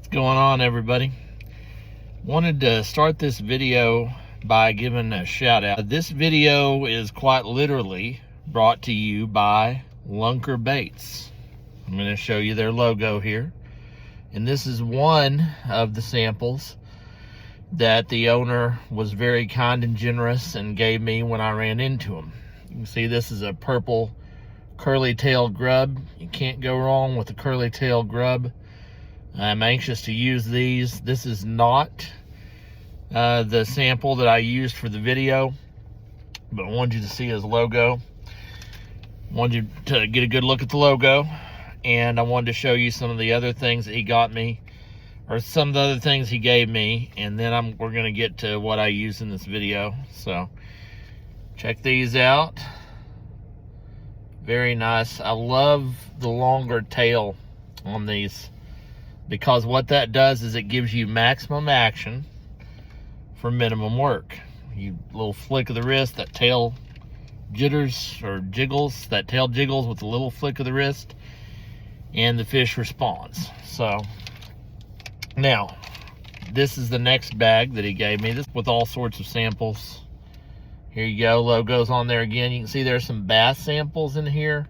What's going on, everybody? Wanted to start this video by giving a shout out. This video is quite literally brought to you by Lunker Baits. I'm going to show you their logo here. And this is one of the samples that the owner was very kind and generous and gave me when I ran into him. You can see this is a purple curly-tailed grub. You can't go wrong with a curly-tailed grub. I'm anxious to use these. This is not the sample that I used for the video, but I wanted you to see his logo. I wanted you to get a good look at the logo, and I wanted to show you some of the other things that he got me, or some of the other things he gave me, and then we're going to get to what I use in this video. So check these out. Very nice. I love the longer tail on these, because what that does is it gives you maximum action for minimum work. You little flick of the wrist, that tail jitters or jiggles, that tail jiggles with a little flick of the wrist, and the fish responds. So now this is the next bag that he gave me, this with all sorts of samples. Here you go, logo's on there again. You can see there's some bass samples in here,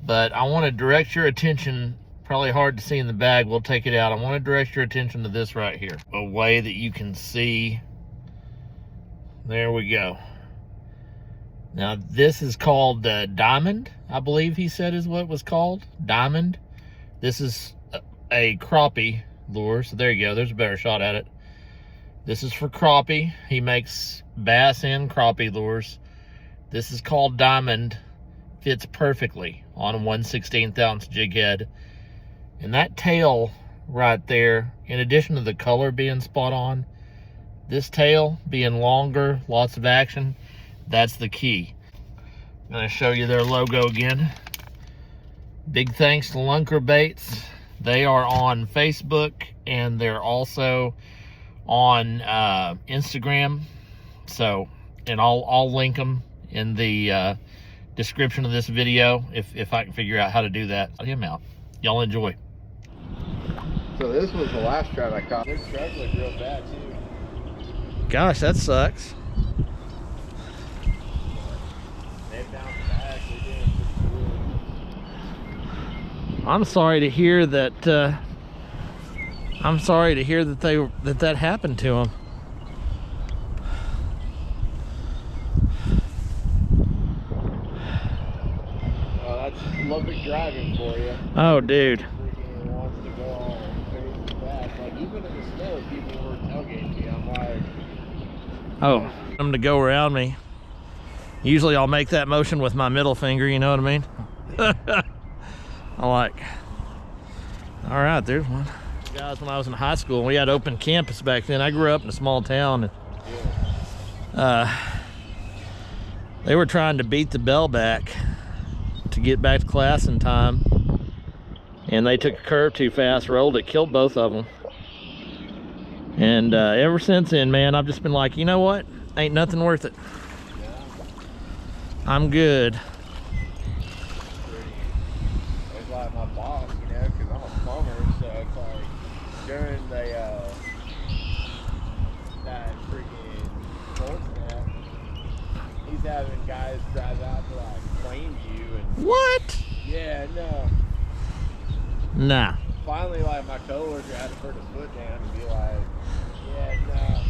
but I want to direct your attention, probably hard to see in the bag, we'll take it out. I want to direct your attention to this right here, a way that you can see. There we go. Now this is called Diamond, I believe he said is what it was called, Diamond. This is a crappie lure, so there you go, there's a better shot at it. This is for crappie. He makes bass and crappie lures. This is called Diamond. Fits perfectly on a 1/16 ounce jig head. And that tail right there, in addition to the color being spot on, this tail being longer, lots of action, that's the key. I'm going to show you their logo again. Big thanks to Lunker Baits. They are on Facebook, and they're also on Instagram. So, and I'll link them in the description of this video if I can figure out how to do that. I'll get them out. Y'all enjoy. So this was the last trout I caught. Their trout look real bad too. Gosh, that sucks. They bounced back. They did pretty I'm sorry to hear that. I'm sorry to hear that that happened to him. Well, that's Lubbock driving for you. Oh, dude. Freaking wants to go all crazy fast. Like even in the snow, people were tailgating me. I'm like, Oh, them to go around me. Usually I'll make that motion with my middle finger, you know what I mean? I like. All right, there's one. Guys, when I was in high school, we had open campus back then. I grew up in a small town, and they were trying to beat the bell back to get back to class in time, and they took a curve too fast, rolled it, killed both of them. And ever since then, man, I've just been like, you know what? Ain't nothing worth it. I'm good. it's like my boss, you know, because I'm a plumber, so it's like during the that freaking cold snap, he's having guys drive out to like Plainview and What? yeah, no. Nah. Finally, like my coworker had to put his foot down and be like, yeah, no,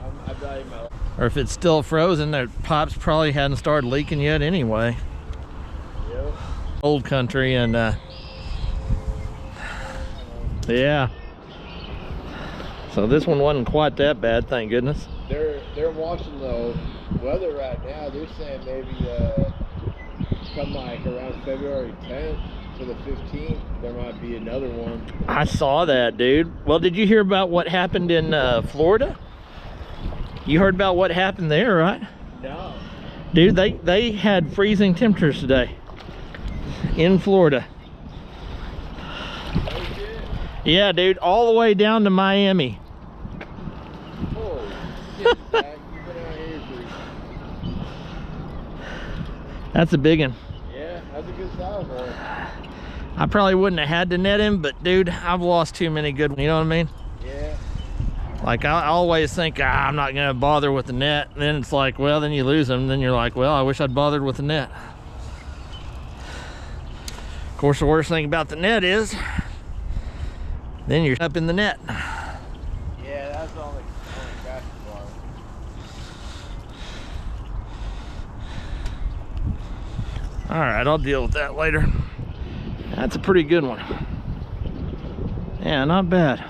I'm not even. Or if it's still frozen, their pipes probably hadn't started leaking yet anyway. Yep. Old country, and yeah. So this one wasn't quite that bad, thank goodness. They're watching the weather right now. They're saying maybe come like around February 10th to the 15th, there might be another one. I saw that, dude. Well, did you hear about what happened in Florida? You heard about what happened there, right? No. Dude, they had freezing temperatures today in Florida. Oh shit. Yeah, dude, all the way down to Miami. Holy shit, Zach. You've been out here for... That's a big one. Yeah, that's a good size one. I probably wouldn't have had to net him, but dude, I've lost too many good ones, you know what I mean? Yeah. Like, I always think, I'm not gonna bother with the net. And then it's like, well, then you lose them. Then you're like, well, I wish I'd bothered with the net. Of course, the worst thing about the net is, then you're up in the net. Yeah, that's the only catching part. All right, I'll deal with that later. That's a pretty good one. Yeah, not bad.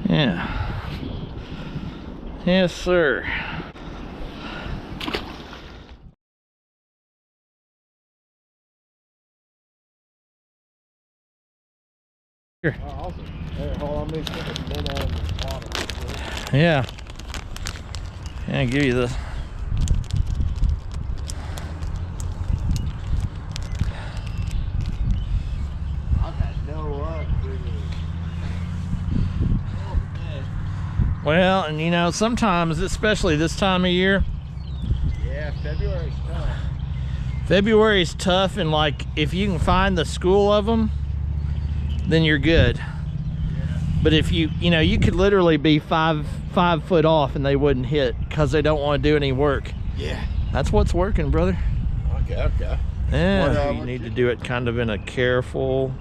Yeah. Yes, sir. Here. Oh, awesome. Hey, hold on, let me put a minnow on the bottom. Yeah. Yeah, I'll give you this. I've had no luck with it. Well, and you know, sometimes, especially this time of year, Yeah, February's tough. February's tough, and like, if you can find the school of them, then you're good. Yeah. But if you know, you could literally be five foot off and they wouldn't hit because they don't want to do any work. Yeah. That's what's working, brother. Okay. Yeah, you need to do it kind of in a careful,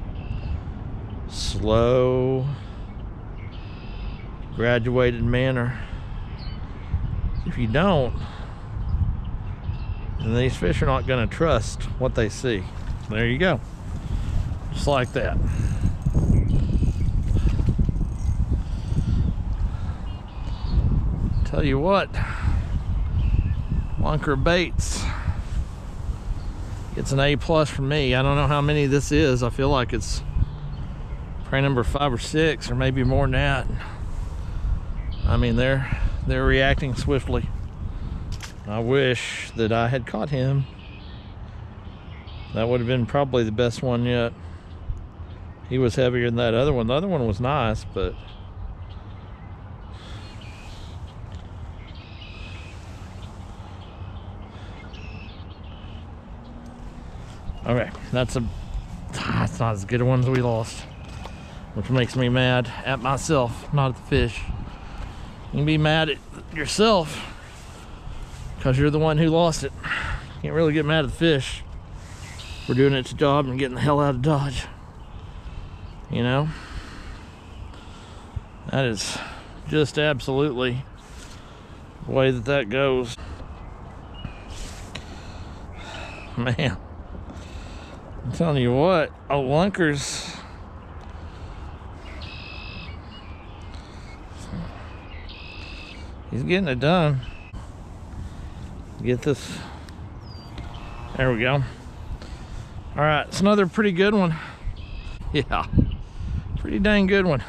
slow, graduated manner. If you don't, then these fish are not going to trust what they see. There you go. Just like that. Tell you what, Lunker Baits gets an A+ from me. I don't know how many this is. I feel like it's prey number 5 or 6, or maybe more than that. I mean, they're reacting swiftly. I wish that I had caught him. That would have been probably the best one yet. He was heavier than that other one. The other one was nice, but okay, that's not as good a one as we lost, which makes me mad at myself, not at the fish. You can be mad at yourself because you're the one who lost it. You can't really get mad at the fish for doing its job and getting the hell out of Dodge. You know? That is just absolutely the way that goes. Man. I'm telling you what, Lunker's, he's getting it done. Get this, there we go. All right, it's another pretty good one. Yeah, pretty dang good one.